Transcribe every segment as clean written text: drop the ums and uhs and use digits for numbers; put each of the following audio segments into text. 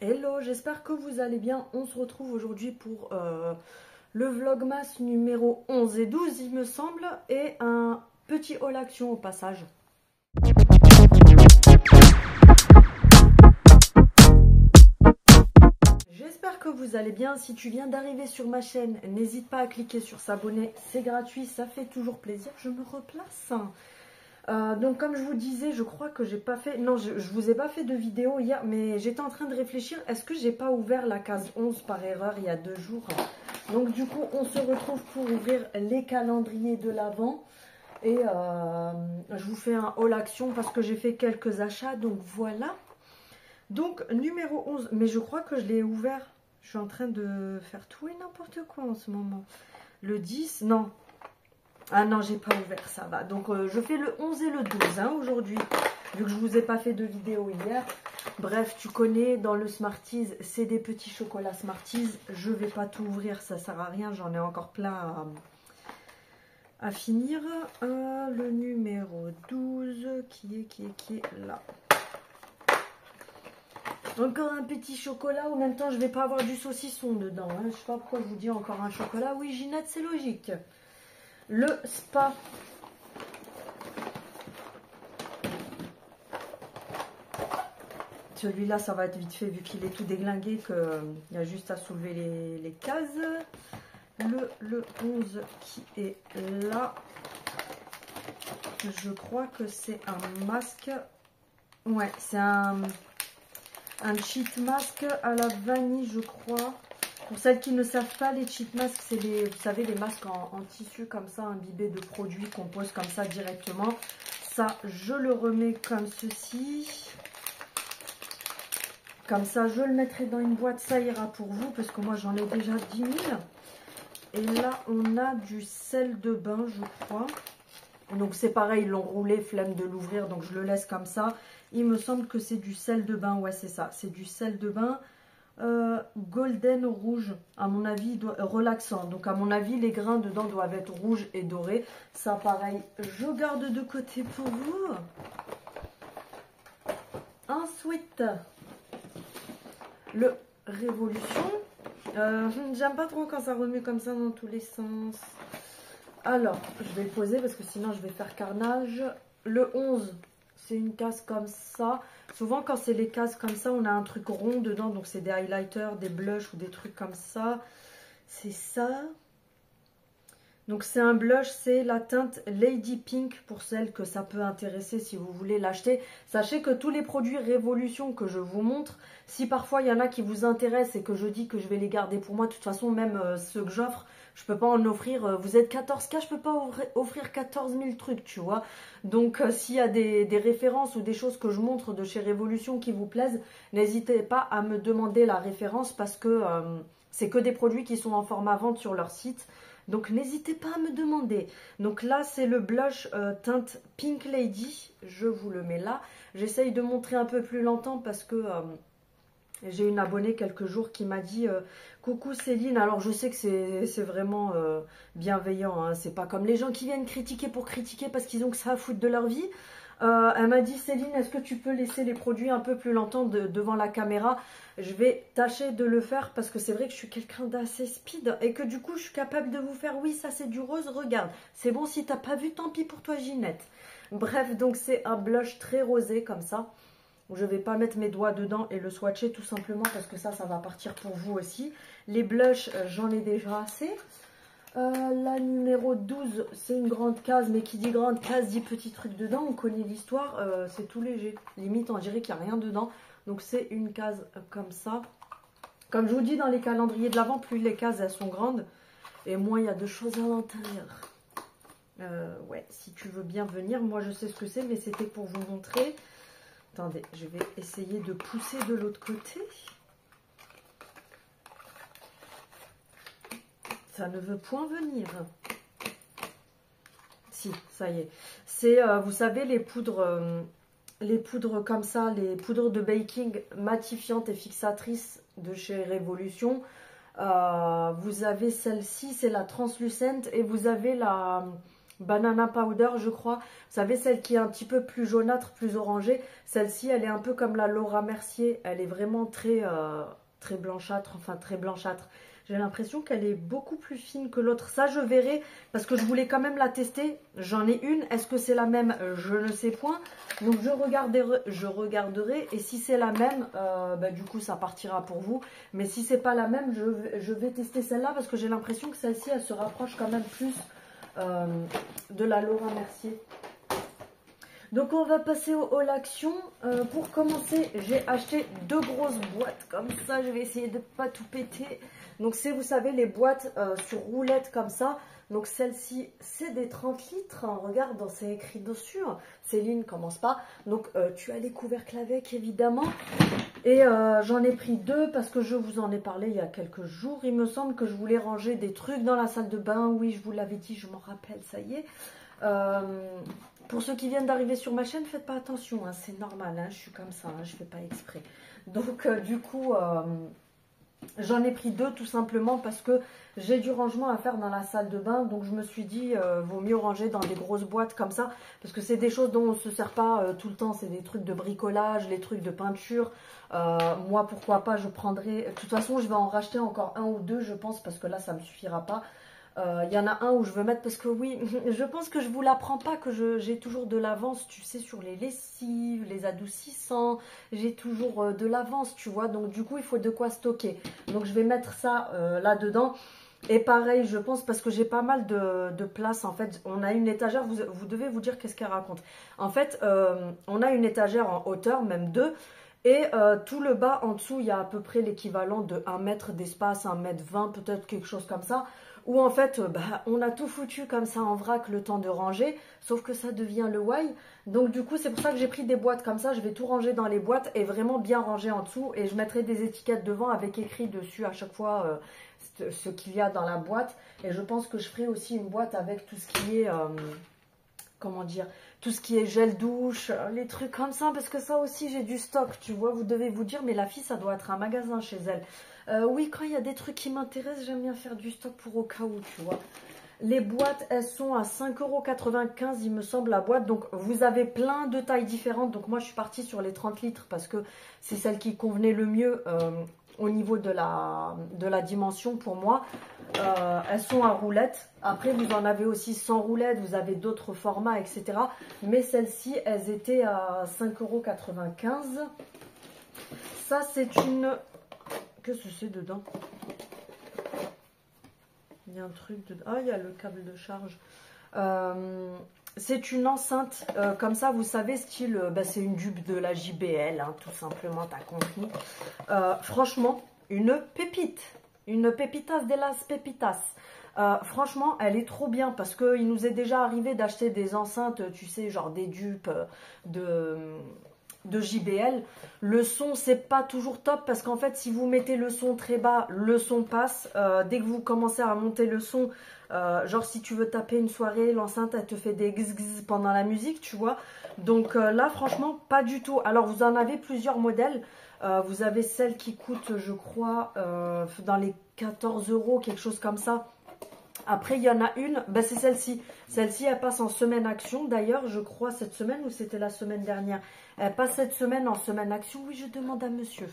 Hello, j'espère que vous allez bien. On se retrouve aujourd'hui pour le vlogmas numéro 11 et 12, il me semble, et un petit haul action au passage. J'espère que vous allez bien. Si tu viens d'arriver sur ma chaîne, n'hésite pas à cliquer sur s'abonner, c'est gratuit, ça fait toujours plaisir. Je me replace. Donc comme je vous disais, je crois que j'ai pas fait, non je vous ai pas fait de vidéo hier, mais j'étais en train de réfléchir, est-ce que j'ai pas ouvert la case 11 par erreur il y a 2 jours? Donc du coup on se retrouve pour ouvrir les calendriers de l'Avent et je vous fais un haul action parce que j'ai fait quelques achats, donc voilà. Donc numéro 11, mais je crois que je l'ai ouvert, je suis en train de faire tout et n'importe quoi en ce moment. Le 10, non. Ah non, j'ai pas ouvert, ça va. Donc, je fais le 11 et le 12 hein, aujourd'hui, vu que je vous ai pas fait de vidéo hier. Bref, tu connais, dans le Smarties, c'est des petits chocolats Smarties. Je vais pas tout ouvrir, ça sert à rien. J'en ai encore plein à finir. Le numéro 12, qui est là. Encore un petit chocolat. En même temps, je vais pas avoir du saucisson dedans. Hein. Je sais pas pourquoi je vous dis encore un chocolat. Oui, Ginette, c'est logique. Le spa. Celui-là, ça va être vite fait vu qu'il est tout déglingué, qu'il y a juste à soulever les cases. Le 11 qui est là. Je crois que c'est un masque. Ouais, c'est un cheat mask à la vanille, je crois. Pour celles qui ne savent pas, les cheat masks, c'est les, vous savez, les masques en tissu comme ça, imbibés de produits qu'on pose comme ça directement. Ça, je le remets comme ceci. Comme ça, je le mettrai dans une boîte, ça ira pour vous, parce que moi, j'en ai déjà 10 000. Et là, on a du sel de bain, je crois. Donc, c'est pareil, ils l'ont roulé, flemme de l'ouvrir, donc je le laisse comme ça. Il me semble que c'est du sel de bain, ouais, c'est ça. C'est du sel de bain. Golden rouge, à mon avis, relaxant. Donc à mon avis, les grains dedans doivent être rouges et dorés. Ça, pareil, je garde de côté pour vous. Ensuite, le Révolution. J'aime pas trop quand ça remue comme ça dans tous les sens. Alors, je vais le poser parce que sinon je vais faire carnage. Le 11, c'est une case comme ça. Souvent, quand c'est les cases comme ça, on a un truc rond dedans. Donc, c'est des highlighters, des blushs ou des trucs comme ça. C'est ça. Donc, c'est un blush. C'est la teinte Lady Pink pour celles que ça peut intéresser si vous voulez l'acheter. Sachez que tous les produits Révolution que je vous montre, si parfois il y en a qui vous intéressent et que je dis que je vais les garder pour moi, de toute façon, même ceux que j'offre, je peux pas en offrir, vous êtes 14K, je peux pas offrir 14 000 trucs, tu vois. Donc, s'il y a des références ou des choses que je montre de chez Révolution qui vous plaisent, n'hésitez pas à me demander la référence parce que c'est que des produits qui sont en format vente sur leur site. Donc, n'hésitez pas à me demander. Donc là, c'est le blush teinte Pink Lady. Je vous le mets là. J'essaye de montrer un peu plus longtemps parce que... j'ai une abonnée quelques jours qui m'a dit coucou Céline. Alors je sais que c'est vraiment bienveillant, hein. C'est pas comme les gens qui viennent critiquer pour critiquer parce qu'ils ont que ça à foutre de leur vie. Elle m'a dit Céline, est-ce que tu peux laisser les produits un peu plus longtemps devant la caméra? Je vais tâcher de le faire parce que c'est vrai que je suis quelqu'un d'assez speed et que du coup je suis capable de vous faire oui ça c'est du rose, regarde. C'est bon, si t'as pas vu, tant pis pour toi Ginette. Bref, donc c'est un blush très rosé comme ça. Je ne vais pas mettre mes doigts dedans et le swatcher tout simplement parce que ça va partir pour vous aussi. Les blushs, j'en ai déjà assez. La numéro 12, c'est une grande case, mais qui dit grande case dit petit truc dedans. On connaît l'histoire, c'est tout léger. Limite, on dirait qu'il n'y a rien dedans. Donc c'est une case comme ça. Comme je vous dis, dans les calendriers de l'Avent, plus les cases elles sont grandes et moins il y a de choses à l'intérieur. Ouais, si tu veux bien venir, moi je sais ce que c'est, mais c'était pour vous montrer. Attendez, je vais essayer de pousser de l'autre côté. Ça ne veut point venir. Si, ça y est. C'est, vous savez, les poudres comme ça, les poudres de baking matifiantes et fixatrices de chez Révolution. Vous avez celle-ci, c'est la translucente, et vous avez Banana Powder, je crois. Vous savez, celle qui est un petit peu plus jaunâtre, plus orangée. Celle-ci, elle est un peu comme la Laura Mercier. Elle est vraiment très blanchâtre, enfin très blanchâtre. J'ai l'impression qu'elle est beaucoup plus fine que l'autre. Ça, je verrai parce que je voulais quand même la tester. J'en ai une. Est-ce que c'est la même? Je ne sais point. Donc, je regarderai. Et si c'est la même, du coup, ça partira pour vous. Mais si c'est pas la même, je vais tester celle-là parce que j'ai l'impression que celle-ci, elle se rapproche quand même plus de la Laura Mercier. Donc on va passer au haul action. Pour commencer, j'ai acheté 2 grosses boîtes comme ça. Je vais essayer de ne pas tout péter. Donc c'est, vous savez, les boîtes sur roulette comme ça. Donc celle-ci, c'est des 30 litres. Regarde, c'est écrit dessus. Céline, commence pas. Donc tu as les couvercles avec, évidemment. Et j'en ai pris 2 parce que je vous en ai parlé il y a quelques jours. Il me semble que je voulais ranger des trucs dans la salle de bain. Oui, je vous l'avais dit, je m'en rappelle, ça y est. Pour ceux qui viennent d'arriver sur ma chaîne, faites pas attention, hein, c'est normal, hein, je suis comme ça, hein, je fais pas exprès. Donc du coup, j'en ai pris 2 tout simplement parce que j'ai du rangement à faire dans la salle de bain. Donc je me suis dit, vaut mieux ranger dans des grosses boîtes comme ça. Parce que c'est des choses dont on ne se sert pas tout le temps. C'est des trucs de bricolage, les trucs de peinture. Moi, pourquoi pas, je prendrai... De toute façon, je vais en racheter encore 1 ou 2, je pense, parce que là, ça ne me suffira pas. Il y en a un où je veux mettre parce que oui, je pense que je vous l'apprends pas que j'ai toujours de l'avance, tu sais, sur les lessives, les adoucissants, j'ai toujours de l'avance, tu vois, donc du coup il faut de quoi stocker. Donc je vais mettre ça là-dedans. Et pareil, je pense, parce que j'ai pas mal de place, en fait, on a une étagère, vous devez vous dire qu'est-ce qu'elle raconte. En fait, on a une étagère en hauteur, même 2. Et tout le bas, en dessous, il y a à peu près l'équivalent de 1 mètre d'espace, 1,20 m, peut-être quelque chose comme ça. Où en fait, on a tout foutu comme ça en vrac le temps de ranger, sauf que ça devient le why. Donc du coup, c'est pour ça que j'ai pris des boîtes comme ça. Je vais tout ranger dans les boîtes et vraiment bien ranger en dessous. Et je mettrai des étiquettes devant avec écrit dessus à chaque fois ce qu'il y a dans la boîte. Et je pense que je ferai aussi une boîte avec tout ce qui est... comment dire, tout ce qui est gel douche, les trucs comme ça, parce que ça aussi j'ai du stock, tu vois, vous devez vous dire, mais la fille ça doit être un magasin chez elle. Oui, quand il y a des trucs qui m'intéressent, j'aime bien faire du stock pour au cas où, tu vois. Les boîtes, elles sont à 5,95 € il me semble la boîte, donc vous avez plein de tailles différentes, donc moi je suis partie sur les 30 litres parce que c'est celle qui convenait le mieux au niveau de la dimension pour moi. Elles sont à roulettes. Après, vous en avez aussi sans roulettes, vous avez d'autres formats, etc. Mais celles-ci, elles étaient à 5,95 €. Ça, c'est une... Qu'est-ce que c'est dedans? Il y a un truc dedans. Ah, il y a le câble de charge. C'est une enceinte, comme ça, vous savez, style... c'est une dupe de la JBL, hein, tout simplement, t'as compris. Franchement, une pépite. Une pépitas de las pépitas. Franchement, elle est trop bien parce qu'il nous est déjà arrivé d'acheter des enceintes, tu sais, genre des dupes de JBL. Le son, c'est pas toujours top parce qu'en fait, si vous mettez le son très bas, le son passe. Dès que vous commencez à monter le son, genre si tu veux taper une soirée, l'enceinte, elle te fait des gz pendant la musique, tu vois. Donc là, franchement, pas du tout. Alors, vous en avez plusieurs modèles. Vous avez celle qui coûte, je crois, dans les 14 €, quelque chose comme ça. Après, il y en a une, c'est celle-ci. Celle-ci, elle passe en semaine action. D'ailleurs, je crois cette semaine ou c'était la semaine dernière. Elle passe cette semaine en semaine action. Oui, je demande à monsieur.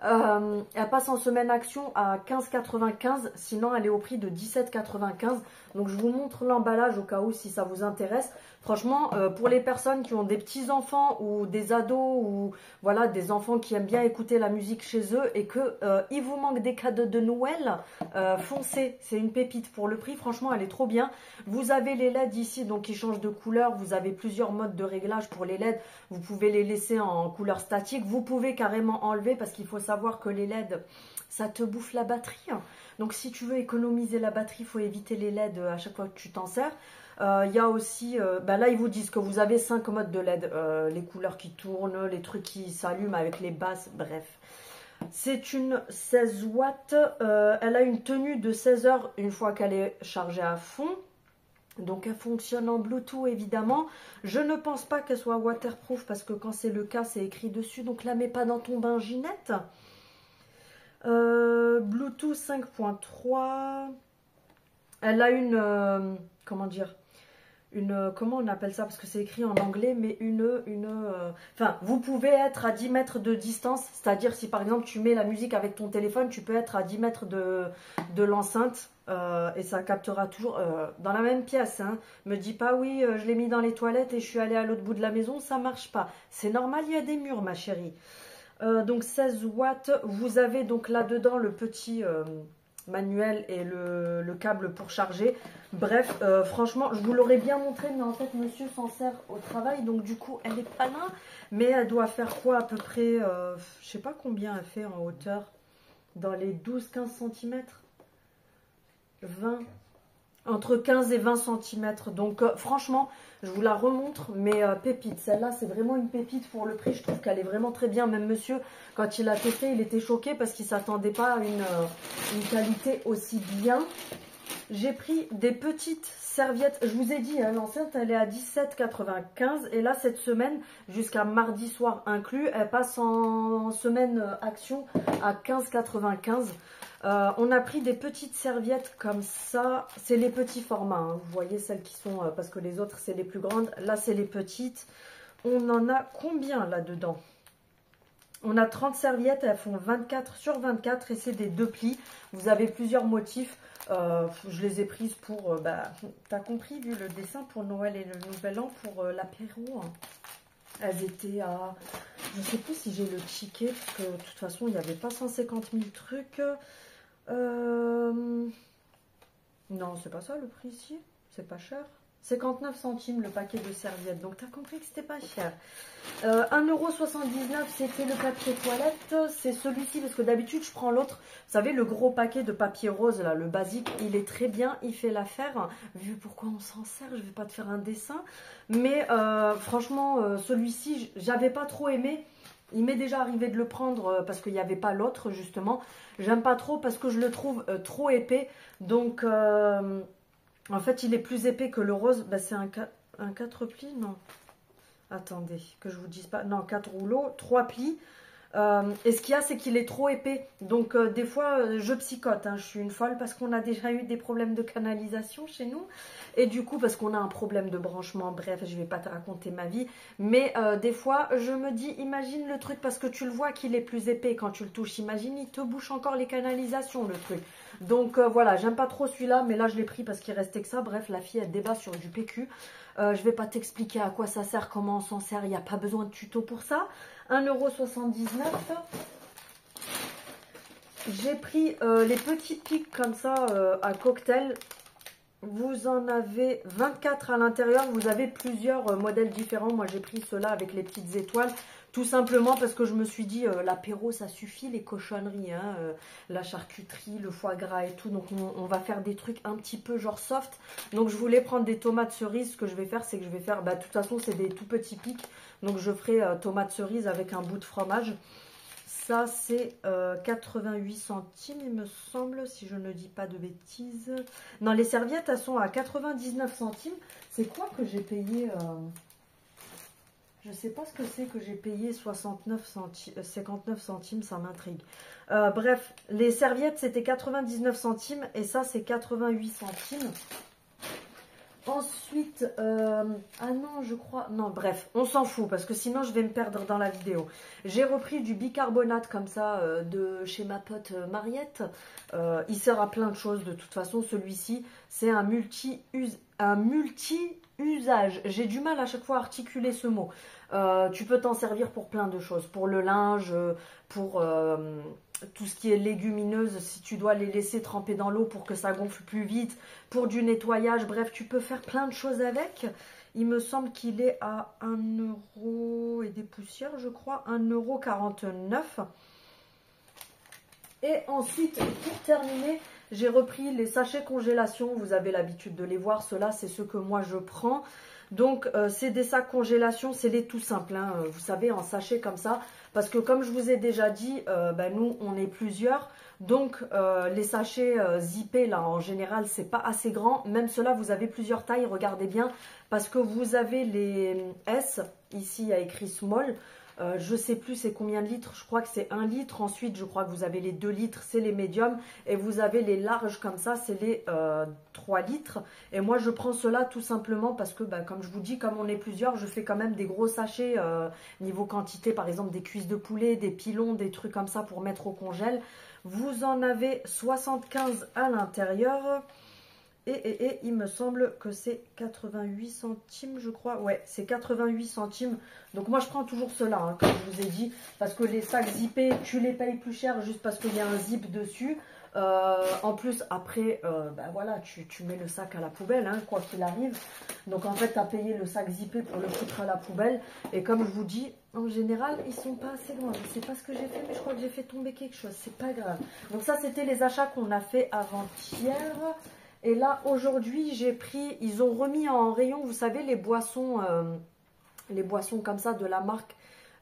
Elle passe en semaine action à 15,95 €. Sinon, elle est au prix de 17,95 €. Donc, je vous montre l'emballage au cas où si ça vous intéresse. Franchement, pour les personnes qui ont des petits-enfants ou des ados ou voilà, des enfants qui aiment bien écouter la musique chez eux et que il vous manque des cadeaux de Noël, foncez. C'est une pépite pour le prix. Franchement, elle est trop bien. Vous avez les LED ici, donc qui changent de couleur. Vous avez plusieurs modes de réglage pour les LED. Vous pouvez les laisser en couleur statique. Vous pouvez carrément enlever parce qu'il faut savoir que les LED, ça te bouffe la batterie. Donc, si tu veux économiser la batterie, il faut éviter les LED à chaque fois que tu t'en sers. Il y a aussi, là ils vous disent que vous avez 5 modes de LED, les couleurs qui tournent, les trucs qui s'allument avec les basses, bref. C'est une 16 watts, elle a une tenue de 16 heures une fois qu'elle est chargée à fond. Donc elle fonctionne en Bluetooth évidemment. Je ne pense pas qu'elle soit waterproof parce que quand c'est le cas c'est écrit dessus. Donc la mets pas dans ton bain Ginette. Bluetooth 5.3. Elle a une, comment dire, comment on appelle ça? Parce que c'est écrit en anglais, mais enfin, vous pouvez être à 10 mètres de distance. C'est-à-dire, si par exemple, tu mets la musique avec ton téléphone, tu peux être à 10 mètres de l'enceinte. Et ça captera toujours dans la même pièce. Hein. Me dis pas, oui, je l'ai mis dans les toilettes et je suis allée à l'autre bout de la maison. Ça marche pas. C'est normal, il y a des murs, ma chérie. Donc 16 watts. Vous avez donc là-dedans le petit... manuel et le câble pour charger. Bref, franchement, je vous l'aurais bien montré, mais en fait, monsieur s'en sert au travail, donc du coup, elle n'est pas là. Mais elle doit faire quoi à peu près, je sais pas combien elle fait en hauteur, dans les 12-15 cm 20, entre 15 et 20 cm. Donc franchement, je vous la remontre, mais pépite. Celle-là, c'est vraiment une pépite pour le prix. Je trouve qu'elle est vraiment très bien. Même monsieur, quand il a testé, il était choqué parce qu'il ne s'attendait pas à une qualité aussi bien. J'ai pris des petites serviettes. Je vous ai dit, hein, l'enceinte, elle est à 17,95. Et là, cette semaine, jusqu'à mardi soir inclus, elle passe en semaine action à 15,95. On a pris des petites serviettes comme ça. C'est les petits formats. Hein. Vous voyez celles qui sont... parce que les autres, c'est les plus grandes. Là, c'est les petites. On en a combien là-dedans? On a 30 serviettes. Elles font 24 sur 24. Et c'est des 2 plis. Vous avez plusieurs motifs. Je les ai prises pour... t'as compris, vu le dessin pour Noël et le Nouvel An, pour l'apéro. Hein. Elles étaient à... Je ne sais plus si j'ai le ticket. Parce que de toute façon, il n'y avait pas 150 000 trucs. Non, c'est pas ça le prix ici. C'est pas cher. 59 centimes le paquet de serviettes. Donc, tu as compris que c'était pas cher. 1,79 €, c'était le papier toilette. C'est celui-ci parce que d'habitude, je prends l'autre. Vous savez, le gros paquet de papier rose, là, le basique, il est très bien. Il fait l'affaire. Vu pourquoi on s'en sert, je vais pas te faire un dessin. Mais franchement, celui-ci, j'avais pas trop aimé. Il m'est déjà arrivé de le prendre parce qu'il n'y avait pas l'autre, justement. J'aime pas trop parce que je le trouve trop épais. Donc, en fait, il est plus épais que le rose. Bah, c'est un 4 plis, non. Attendez, que je vous dise pas. Non, 4 rouleaux, 3 plis. Et ce qu'il y a, c'est qu'il est trop épais. Donc, des fois, je psychote. Hein. Je suis une folle parce qu'on a déjà eu des problèmes de canalisation chez nous. Et du coup, parce qu'on a un problème de branchement. Bref, je ne vais pas te raconter ma vie. Mais des fois, je me dis, imagine le truc parce que tu le vois qu'il est plus épais quand tu le touches. Imagine, il te bouche encore les canalisations, le truc. Donc, voilà, j'aime pas trop celui-là. Mais là, je l'ai pris parce qu'il restait que ça. Bref, la fille, elle débat sur du PQ. Je vais pas t'expliquer à quoi ça sert, comment on s'en sert. Il n'y a pas besoin de tuto pour ça. 1,79 €. J'ai pris les petits pics comme ça à cocktail. Vous en avez 24 à l'intérieur. Vous avez plusieurs modèles différents. Moi, j'ai pris ceux-là avec les petites étoiles. Tout simplement parce que je me suis dit, l'apéro, ça suffit, les cochonneries, hein, la charcuterie, le foie gras et tout. Donc, on va faire des trucs un petit peu genre soft. Donc, je voulais prendre des tomates cerises. Ce que je vais faire, c'est que je vais faire... Bah, de toute façon, c'est des tout petits pics. Donc, je ferai tomates cerises avec un bout de fromage. Ça, c'est 88 centimes, il me semble, si je ne dis pas de bêtises. Non, les serviettes, elles sont à 99 centimes. C'est quoi que j'ai payé Je ne sais pas ce que c'est que j'ai payé 59 centimes, ça m'intrigue. Bref, les serviettes, c'était 99 centimes et ça, c'est 88 centimes. Ensuite, ah non, je crois... Non, bref, on s'en fout parce que sinon, je vais me perdre dans la vidéo. J'ai repris du bicarbonate comme ça de chez ma pote Mariette. Il sert à plein de choses de toute façon. Celui-ci, c'est un multi-usage. J'ai du mal à chaque fois à articuler ce mot. Tu peux t'en servir pour plein de choses. Pour le linge, pour... tout ce qui est légumineuse, si tu dois les laisser tremper dans l'eau pour que ça gonfle plus vite, pour du nettoyage, bref, tu peux faire plein de choses avec. Il me semble qu'il est à 1 € et des poussières, je crois, 1,49 €. Et ensuite, pour terminer, j'ai repris les sachets congélation. Vous avez l'habitude de les voir, ceux-là, c'est ceux que moi je prends. Donc, c'est des sacs congélation, c'est les tout simples, hein, vous savez, en sachet comme ça. Parce que comme je vous ai déjà dit, nous, on est plusieurs. Donc, les sachets zippés, là, en général, c'est pas assez grand. Même ceux-là, vous avez plusieurs tailles, regardez bien. Parce que vous avez les S, ici, il y a écrit small. Je sais plus c'est combien de litres, je crois que c'est 1 litre. Ensuite, je crois que vous avez les 2 litres, c'est les médiums. Et vous avez les larges comme ça, c'est les 3 litres. Et moi, je prends cela tout simplement parce que, bah, comme je vous dis, comme on est plusieurs, je fais quand même des gros sachets niveau quantité. Par exemple, des cuisses de poulet, des pilons, des trucs comme ça pour mettre au congèle. Vous en avez 75 à l'intérieur. Et il me semble que c'est 88 centimes, je crois. Ouais, c'est 88 centimes. Donc moi, je prends toujours cela, hein, comme je vous ai dit. Parce que les sacs zippés, tu les payes plus cher juste parce qu'il y a un zip dessus. En plus, après, bah voilà, tu mets le sac à la poubelle, hein, quoi qu'il arrive. Donc en fait, tu as payé le sac zippé pour le foutre à la poubelle. Et comme je vous dis, en général, ils sont pas assez loin. Je ne sais pas ce que j'ai fait, mais je crois que j'ai fait tomber quelque chose. C'est pas grave. Donc ça, c'était les achats qu'on a fait avant-hier. Et là, aujourd'hui, j'ai pris, ils ont remis en rayon, vous savez, les boissons comme ça de la marque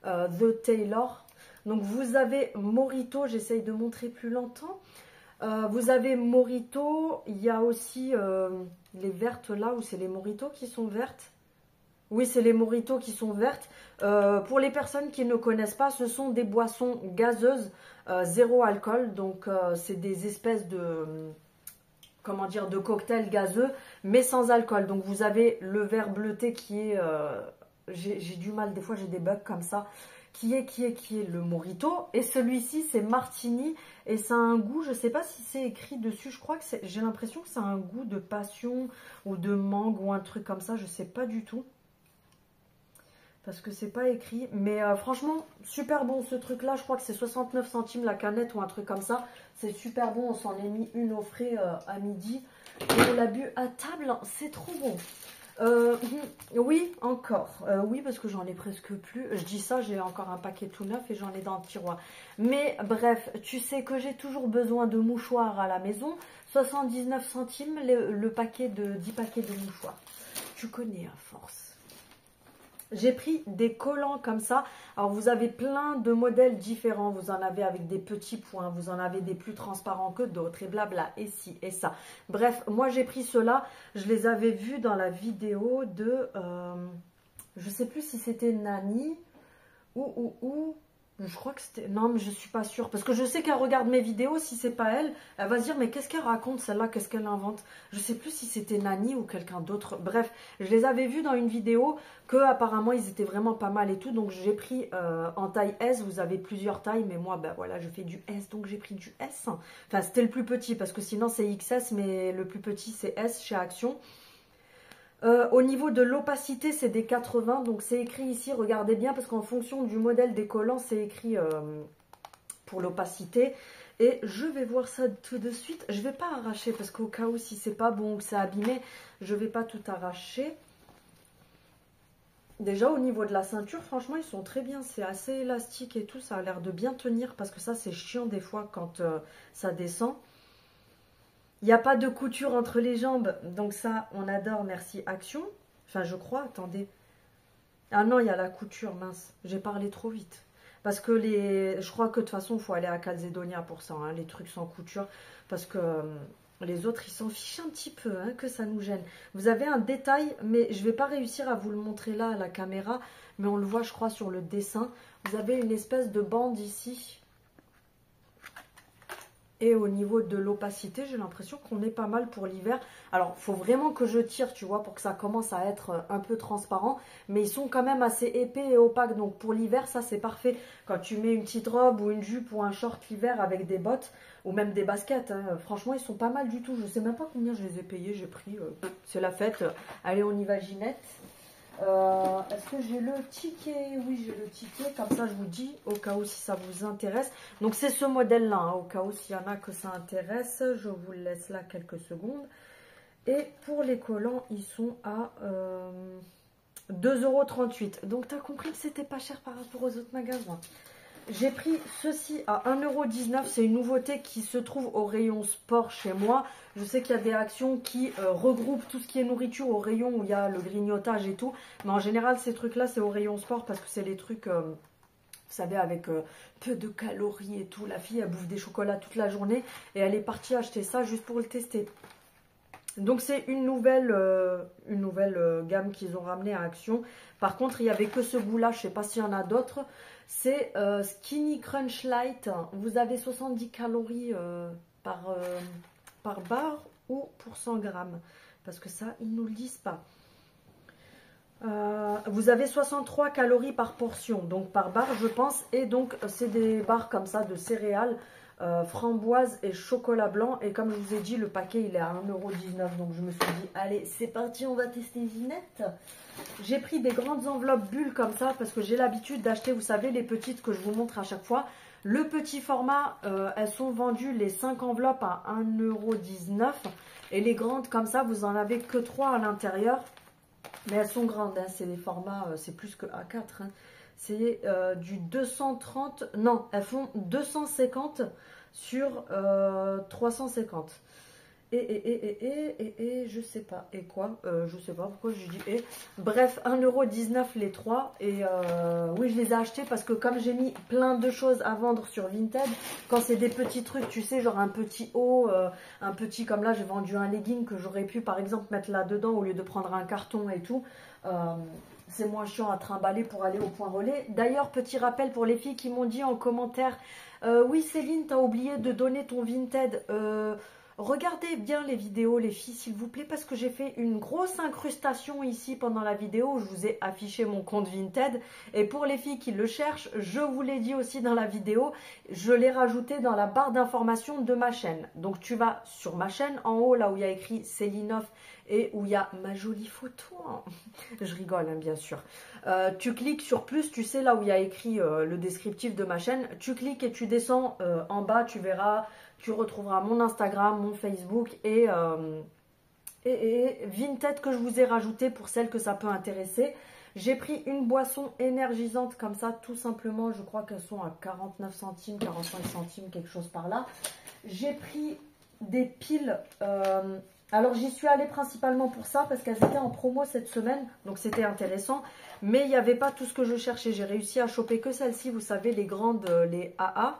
The Taylor. Donc, vous avez Morito, j'essaye de montrer plus longtemps. Vous avez Morito, il y a aussi les vertes là, où c'est les Morito qui sont vertes. Oui, c'est les Morito qui sont vertes. Pour les personnes qui ne connaissent pas, ce sont des boissons gazeuses, zéro alcool. Donc, c'est des espèces de... comment dire, de cocktail gazeux, mais sans alcool. Donc vous avez le verre bleuté qui est, j'ai du mal, des fois j'ai des bugs comme ça, qui est le Morito. Et celui-ci c'est Martini et ça a un goût, je sais pas si c'est écrit dessus, je crois que c'est, j'ai l'impression que ça a un goût de passion ou de mangue ou un truc comme ça, je sais pas du tout. Parce que c'est pas écrit, mais franchement super bon ce truc là, je crois que c'est 69 centimes la canette ou un truc comme ça, c'est super bon, on s'en est mis une au frais à midi et on l'a bu à table, c'est trop bon. Oui encore, oui parce que j'en ai presque plus, je dis ça, j'ai encore un paquet tout neuf et j'en ai dans le tiroir, mais bref, tu sais que j'ai toujours besoin de mouchoirs à la maison, 79 centimes le paquet de 10 paquets de mouchoirs, tu connais à force. J'ai pris des collants comme ça. Alors, vous avez plein de modèles différents. Vous en avez avec des petits points. Vous en avez des plus transparents que d'autres. Et blabla. Et ci et ça. Bref, moi, j'ai pris ceux-là. Je les avais vus dans la vidéo de... je sais plus si c'était Nani ou... Je crois que c'était... Non, mais je suis pas sûre. Parce que je sais qu'elle regarde mes vidéos. Si c'est pas elle, elle va se dire, mais qu'est-ce qu'elle raconte celle-là? Qu'est-ce qu'elle invente? Je sais plus si c'était Nani ou quelqu'un d'autre. Bref, je les avais vus dans une vidéo que apparemment ils étaient vraiment pas mal et tout. Donc j'ai pris en taille S. Vous avez plusieurs tailles. Mais moi, ben voilà, je fais du S. Donc j'ai pris du S. Enfin, c'était le plus petit parce que sinon c'est XS. Mais le plus petit c'est S chez Action. Au niveau de l'opacité, c'est des 80, donc c'est écrit ici, regardez bien, parce qu'en fonction du modèle des collants, c'est écrit pour l'opacité. Et je vais voir ça tout de suite. Je ne vais pas arracher, parce qu'au cas où, si c'est pas bon ou que c'est abîmé, je ne vais pas tout arracher. Déjà, au niveau de la ceinture, franchement, ils sont très bien. C'est assez élastique et tout, ça a l'air de bien tenir, parce que ça, c'est chiant des fois quand ça descend. Il n'y a pas de couture entre les jambes, donc ça, on adore, merci Action. Enfin, je crois, attendez. Ah non, il y a la couture, mince, j'ai parlé trop vite. Parce que je crois que de toute façon, il faut aller à Calzedonia pour ça, hein, les trucs sans couture. Parce que les autres, ils s'en fichent un petit peu, hein, que ça nous gêne. Vous avez un détail, mais je ne vais pas réussir à vous le montrer là à la caméra. Mais on le voit, je crois, sur le dessin. Vous avez une espèce de bande ici. Et au niveau de l'opacité, j'ai l'impression qu'on est pas mal pour l'hiver. Alors, il faut vraiment que je tire, tu vois, pour que ça commence à être un peu transparent. Mais ils sont quand même assez épais et opaques. Donc, pour l'hiver, ça, c'est parfait. Quand tu mets une petite robe ou une jupe ou un short l'hiver avec des bottes ou même des baskets, hein, franchement, ils sont pas mal du tout. Je sais même pas combien je les ai payés. J'ai pris, c'est la fête. Allez, on y va, Ginette. Est-ce que j'ai le ticket? Oui, j'ai le ticket, comme ça je vous dis, au cas où si ça vous intéresse. Donc c'est ce modèle-là, hein, au cas où s'il y en a que ça intéresse, je vous le laisse là quelques secondes. Et pour les collants, ils sont à 2,38 €. Donc tu as compris que c'était pas cher par rapport aux autres magasins. J'ai pris ceci à 1,19 €. C'est une nouveauté qui se trouve au rayon sport chez moi. Je sais qu'il y a des actions qui regroupent tout ce qui est nourriture au rayon où il y a le grignotage et tout. Mais en général, ces trucs-là, c'est au rayon sport parce que c'est les trucs, vous savez, avec peu de calories et tout. La fille, elle bouffe des chocolats toute la journée et elle est partie acheter ça juste pour le tester. Donc c'est une nouvelle gamme qu'ils ont ramenée à Action. Par contre, il n'y avait que ce goût-là, je ne sais pas s'il y en a d'autres. C'est Skinny Crunch Light. Vous avez 70 calories par barre ou pour 100 grammes. Parce que ça, ils ne nous le disent pas. Vous avez 63 calories par portion, donc par barre je pense. Et donc c'est des barres comme ça de céréales. Framboise et chocolat blanc, et comme je vous ai dit, le paquet il est à 1,19 €, donc je me suis dit allez c'est parti, on va tester Ginette. J'ai pris des grandes enveloppes bulles comme ça parce que j'ai l'habitude d'acheter, vous savez, les petites que je vous montre à chaque fois. Le petit format, elles sont vendues les 5 enveloppes à 1,19 €, et les grandes comme ça vous en avez que 3 à l'intérieur, mais elles sont grandes, hein. C'est les formats, c'est plus que A4, hein. C'est du 230, non, elles font 250 sur 350. Et je sais pas. Et quoi je sais pas pourquoi je dis et. Bref, 1,19 € les 3. Et oui, je les ai achetés parce que comme j'ai mis plein de choses à vendre sur Vinted, quand c'est des petits trucs, tu sais, genre un petit haut, un petit, comme là, j'ai vendu un legging que j'aurais pu, par exemple, mettre là-dedans au lieu de prendre un carton et tout. C'est moins chiant à trimballer pour aller au point relais. D'ailleurs, petit rappel pour les filles qui m'ont dit en commentaire oui Céline, t'as oublié de donner ton Vinted. Regardez bien les vidéos les filles s'il vous plaît, parce que j'ai fait une grosse incrustation ici pendant la vidéo où je vous ai affiché mon compte Vinted. Et pour les filles qui le cherchent, je vous l'ai dit aussi dans la vidéo, je l'ai rajouté dans la barre d'information de ma chaîne. Donc tu vas sur ma chaîne, en haut là où il y a écrit Céline Off et où il y a ma jolie photo. Je rigole hein, bien sûr. Tu cliques sur plus, tu sais là où il y a écrit le descriptif de ma chaîne. Tu cliques et tu descends en bas, tu verras, tu retrouveras mon Instagram, mon Facebook et Vinted que je vous ai rajouté pour celles que ça peut intéresser. J'ai pris une boisson énergisante comme ça, tout simplement. Je crois qu'elles sont à 49 centimes, 45 centimes, quelque chose par là. J'ai pris des piles. Alors j'y suis allée principalement pour ça parce qu'elles étaient en promo cette semaine, donc c'était intéressant. Mais il n'y avait pas tout ce que je cherchais. J'ai réussi à choper que celles-ci, vous savez, les grandes, les AA.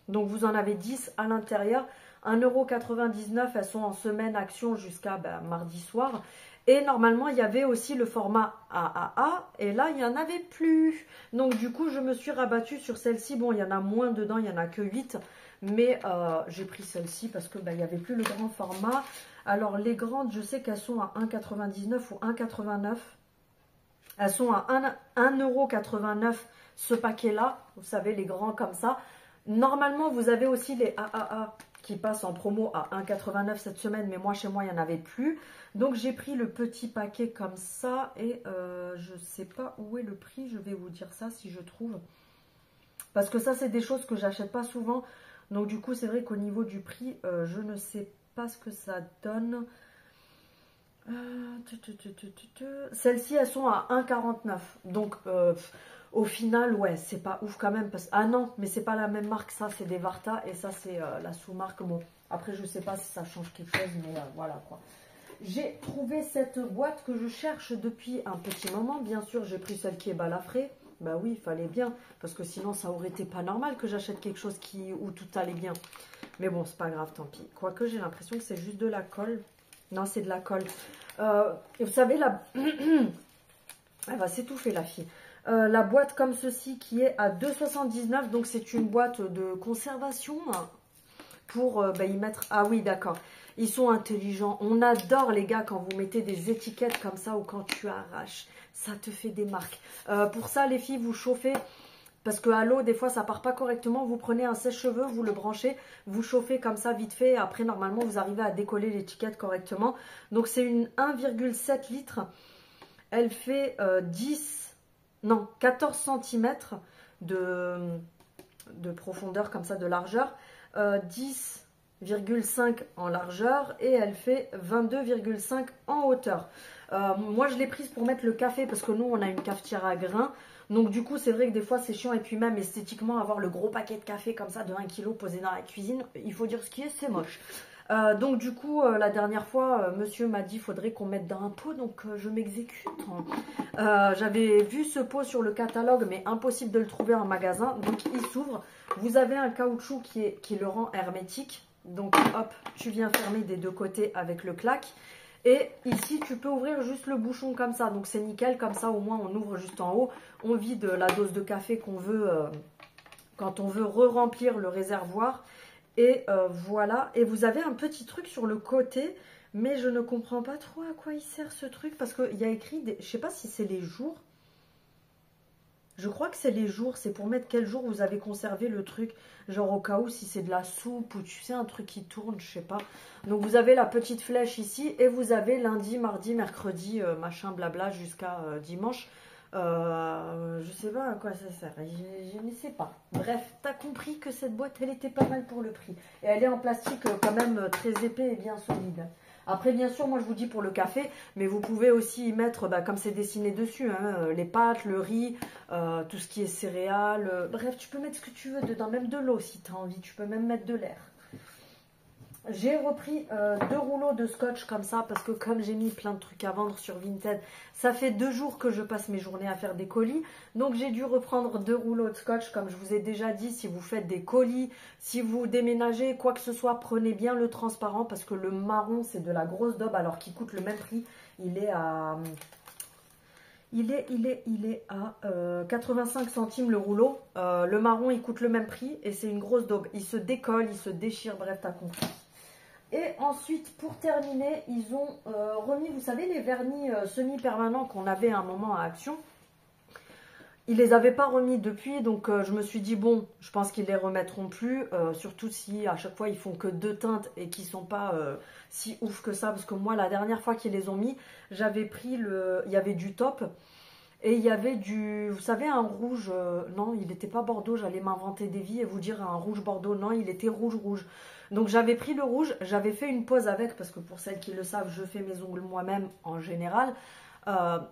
Donc vous en avez 10 à l'intérieur. 1,99 €, elles sont en semaine action jusqu'à mardi soir. Et normalement, il y avait aussi le format AAA. Et là, il n'y en avait plus. Donc du coup, je me suis rabattue sur celle-ci. Bon, il y en a moins dedans, il n'y en a que 8. Mais j'ai pris celle-ci parce que il n'y avait plus le grand format. Alors les grandes, je sais qu'elles sont à 1,99 € ou 1,89 €. Elles sont à 1,89 € ce paquet-là. Vous savez, les grands comme ça. Normalement, vous avez aussi les AAA qui passent en promo à 1,89 € cette semaine. Mais moi, chez moi, il n'y en avait plus. Donc, j'ai pris le petit paquet comme ça. Et je ne sais pas où est le prix. Je vais vous dire ça si je trouve. Parce que ça, c'est des choses que j'achète pas souvent. Donc, du coup, c'est vrai qu'au niveau du prix, je ne sais pas ce que ça donne. Celles-ci, elles sont à 1,49 €. Donc, au final, ouais, c'est pas ouf quand même. Ah non, mais c'est pas la même marque. Ça, c'est des Varta. Et ça, c'est la sous-marque. Bon, après, je sais pas si ça change quelque chose. Mais voilà, quoi. J'ai trouvé cette boîte que je cherche depuis un petit moment. Bien sûr, j'ai pris celle qui est balafrée. Bah oui, il fallait bien. Parce que sinon, ça aurait été pas normal que j'achète quelque chose où tout allait bien. Mais bon, c'est pas grave, tant pis. Quoique, j'ai l'impression que c'est juste de la colle. Non, c'est de la colle. Et vous savez, elle va s'étouffer, la fille. La boîte comme ceci qui est à 2,79 €. Donc, c'est une boîte de conservation pour y mettre... Ah oui, d'accord. Ils sont intelligents. On adore, les gars, quand vous mettez des étiquettes comme ça ou quand tu arraches. Ça te fait des marques. Pour ça, les filles, vous chauffez... Parce que à l'eau, des fois, ça part pas correctement. Vous prenez un sèche-cheveux, vous le branchez, vous chauffez comme ça vite fait. Après, normalement, vous arrivez à décoller l'étiquette correctement. Donc, c'est une 1,7 litres. Elle fait 14 cm de profondeur, comme ça, de largeur. 10,5 en largeur et elle fait 22,5 en hauteur. Moi, je l'ai prise pour mettre le café parce que nous, on a une cafetière à grains. Donc du coup, c'est vrai que des fois, c'est chiant. Et puis même esthétiquement, avoir le gros paquet de café comme ça de 1 kg posé dans la cuisine, il faut dire ce qui est, c'est moche. Donc du coup, la dernière fois, monsieur m'a dit, faudrait qu'on mette dans un pot. Donc je m'exécute. J'avais vu ce pot sur le catalogue, mais impossible de le trouver en magasin. Donc il s'ouvre. Vous avez un caoutchouc qui le rend hermétique. Donc hop, tu viens fermer des deux côtés avec le clac. Et ici, tu peux ouvrir juste le bouchon comme ça. Donc c'est nickel, comme ça au moins on ouvre juste en haut. On vide la dose de café qu'on veut quand on veut re-remplir le réservoir. Et voilà. Et vous avez un petit truc sur le côté. Mais je ne comprends pas trop à quoi il sert ce truc. Parce qu'il y a écrit, je ne sais pas si c'est les jours. Je crois que c'est les jours. C'est pour mettre quel jour vous avez conservé le truc. Genre au cas où si c'est de la soupe ou tu sais un truc qui tourne, je sais pas. Donc vous avez la petite flèche ici. Et vous avez lundi, mardi, mercredi, machin blabla jusqu'à dimanche. Je sais pas à quoi ça sert. Je ne sais pas. Bref, tu as compris que cette boîte, elle était pas mal pour le prix. Et elle est en plastique quand même très épais et bien solide. Après, bien sûr, moi, je vous dis pour le café, mais vous pouvez aussi y mettre, comme c'est dessiné dessus, hein, les pâtes, le riz, tout ce qui est céréales. Bref, tu peux mettre ce que tu veux dedans, même de l'eau si tu as envie. Tu peux même mettre de l'air. J'ai repris 2 rouleaux de scotch comme ça, parce que comme j'ai mis plein de trucs à vendre sur Vinted, ça fait 2 jours que je passe mes journées à faire des colis. Donc j'ai dû reprendre 2 rouleaux de scotch, comme je vous ai déjà dit, si vous faites des colis, si vous déménagez, quoi que ce soit, prenez bien le transparent, parce que le marron, c'est de la grosse daube, alors qu'il coûte le même prix. Il est à... Il est à 85 centimes le rouleau. Le marron, il coûte le même prix et c'est une grosse daube. Il se décolle, il se déchire, bref, t'as compris. Et ensuite, pour terminer, ils ont remis, vous savez, les vernis semi-permanents qu'on avait à un moment à Action. Ils les avaient pas remis depuis, donc je me suis dit, bon, je pense qu'ils les remettront plus. Surtout si à chaque fois, ils font que 2 teintes et qu'ils sont pas si ouf que ça. Parce que moi, la dernière fois qu'ils les ont mis, j'avais pris il y avait du top. Et il y avait vous savez, un rouge, non, il n'était pas bordeaux, j'allais m'inventer des vies et vous dire un rouge bordeaux, non, il était rouge. Donc j'avais pris le rouge, j'avais fait une pose avec, parce que pour celles qui le savent, je fais mes ongles moi-même en général.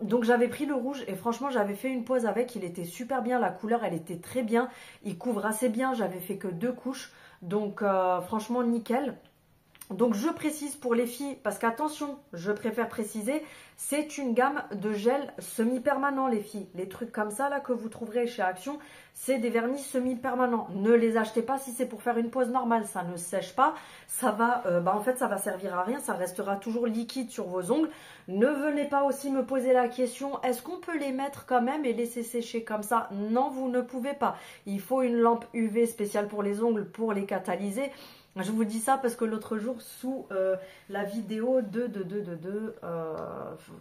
Donc j'avais pris le rouge et franchement j'avais fait une pose avec, il était super bien, la couleur elle était très bien, il couvre assez bien, j'avais fait que 2 couches, donc franchement nickel. Donc je précise pour les filles, parce qu'attention, je préfère préciser, c'est une gamme de gel semi-permanent les filles. Les trucs comme ça là que vous trouverez chez Action, c'est des vernis semi-permanents. Ne les achetez pas si c'est pour faire une pose normale, ça ne sèche pas. Ça va, en fait ça va servir à rien, ça restera toujours liquide sur vos ongles. Ne venez pas aussi me poser la question, est-ce qu'on peut les mettre quand même et laisser sécher comme ça? Non, vous ne pouvez pas. Il faut une lampe UV spéciale pour les ongles pour les catalyser. Je vous dis ça parce que l'autre jour, sous la vidéo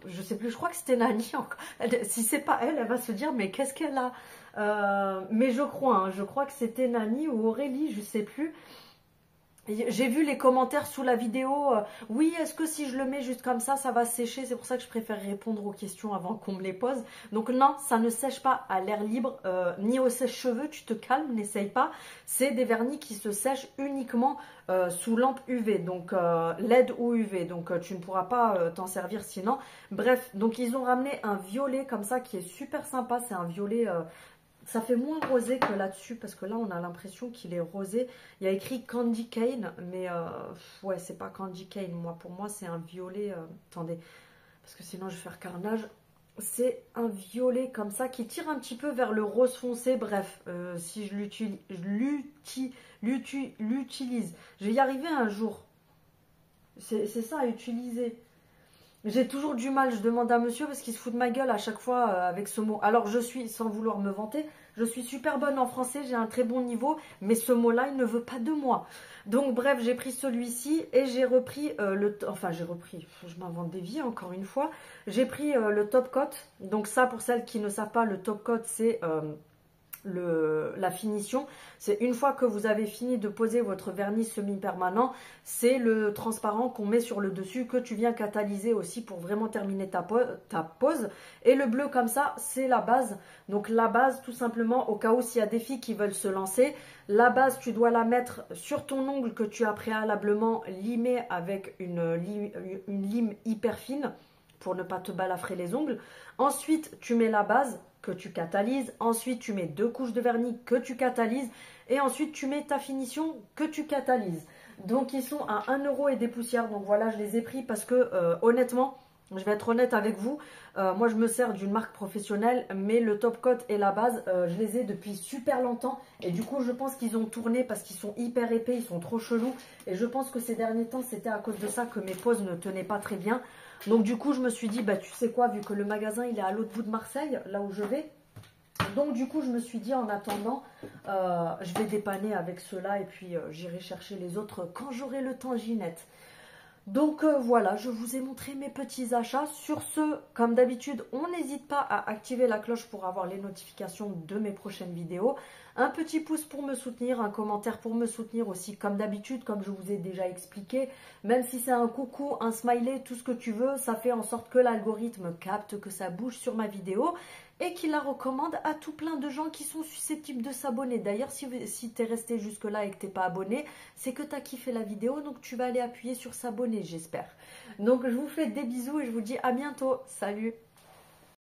je sais plus, je crois que c'était Nani encore. Si c'est pas elle, elle va se dire mais qu'est-ce qu'elle a mais je crois que c'était Nani ou Aurélie, je sais plus. J'ai vu les commentaires sous la vidéo, oui, est-ce que si je le mets juste comme ça va sécher? C'est pour ça que je préfère répondre aux questions avant qu'on me les pose. Donc non, ça ne sèche pas à l'air libre, ni au sèche-cheveux, tu te calmes, n'essaye pas. C'est des vernis qui se sèchent uniquement sous lampe UV, donc LED ou UV, donc tu ne pourras pas t'en servir sinon. Bref, donc ils ont ramené un violet comme ça qui est super sympa, c'est un violet... ça fait moins rosé que là-dessus, parce que là, on a l'impression qu'il est rosé. Il y a écrit Candy Cane, mais ouais, c'est pas Candy Cane. Pour moi, c'est un violet... attendez, parce que sinon, je vais faire carnage. C'est un violet comme ça, qui tire un petit peu vers le rose foncé. Bref, si je l'utilise, je vais y arriver un jour. C'est ça, à utiliser. J'ai toujours du mal, je demande à monsieur parce qu'il se fout de ma gueule à chaque fois avec ce mot. Alors je suis, sans vouloir me vanter, je suis super bonne en français, j'ai un très bon niveau, mais ce mot-là, il ne veut pas de moi. Donc bref, j'ai pris celui-ci et j'ai repris je m'invente des vies encore une fois. J'ai pris le top coat. Donc ça, pour celles qui ne savent pas, le top coat, c'est... la finition, c'est une fois que vous avez fini de poser votre vernis semi-permanent, c'est le transparent qu'on met sur le dessus que tu viens catalyser aussi pour vraiment terminer ta pose. Et le bleu comme ça, c'est la base. Donc la base, tout simplement, au cas où s'il y a des filles qui veulent se lancer, la base, tu dois la mettre sur ton ongle que tu as préalablement limé avec une lime hyper fine pour ne pas te balafrer les ongles. Ensuite, tu mets la base que tu catalyses, ensuite tu mets 2 couches de vernis que tu catalyses et ensuite tu mets ta finition que tu catalyses. Donc ils sont à 1 € et des poussières, donc voilà, je les ai pris parce que honnêtement, Je vais être honnête avec vous, moi je me sers d'une marque professionnelle, mais le top coat et la base, je les ai depuis super longtemps. Et du coup, je pense qu'ils ont tourné parce qu'ils sont hyper épais, ils sont trop chelous. Et je pense que ces derniers temps, c'était à cause de ça que mes poses ne tenaient pas très bien. Donc du coup, je me suis dit, bah tu sais quoi, vu que le magasin il est à l'autre bout de Marseille, là où je vais. Donc du coup, je me suis dit, en attendant, je vais dépanner avec ceux-là et puis j'irai chercher les autres quand j'aurai le temps, Ginette. Donc voilà, je vous ai montré mes petits achats. Sur ce, comme d'habitude, on n'hésite pas à activer la cloche pour avoir les notifications de mes prochaines vidéos. Un petit pouce pour me soutenir, un commentaire pour me soutenir aussi, comme d'habitude, comme je vous ai déjà expliqué. Même si c'est un coucou, un smiley, tout ce que tu veux, ça fait en sorte que l'algorithme capte que ça bouge sur ma vidéo et qu'il la recommande à tout plein de gens qui sont susceptibles de s'abonner. D'ailleurs, si tu es resté jusque-là et que tu n'es pas abonné, c'est que tu as kiffé la vidéo, donc tu vas aller appuyer sur s'abonner, j'espère. Donc, je vous fais des bisous et je vous dis à bientôt. Salut!